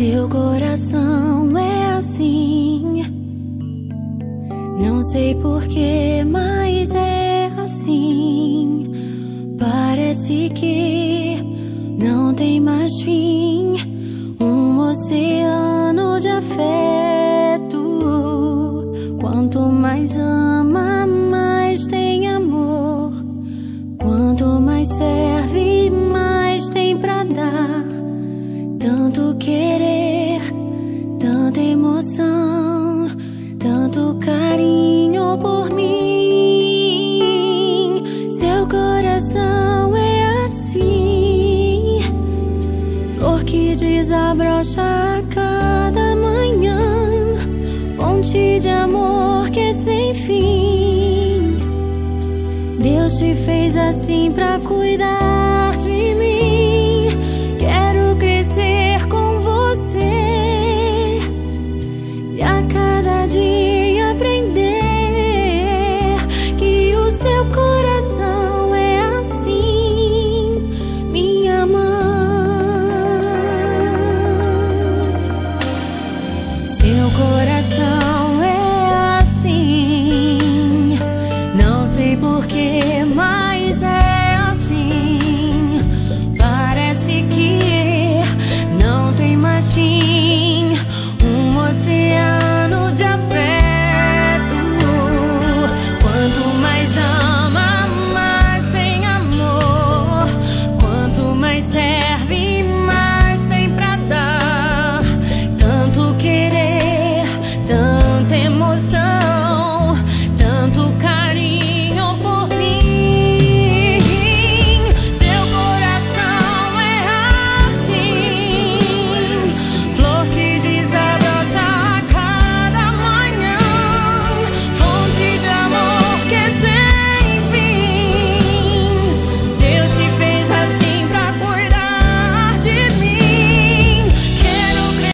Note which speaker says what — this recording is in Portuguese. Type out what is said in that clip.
Speaker 1: Seu coração é assim, não sei porquê, mas é assim. Parece que não tem mais fim, um oceano de afeto. Quanto mais ama, mais tem amor. Quanto mais serve, mais tem pra dar. Tanto querer, tanta emoção, tanto carinho por mim. Seu coração é assim, flor que desabrocha a cada manhã, fonte de amor que é sem fim. Deus te fez assim pra cuidar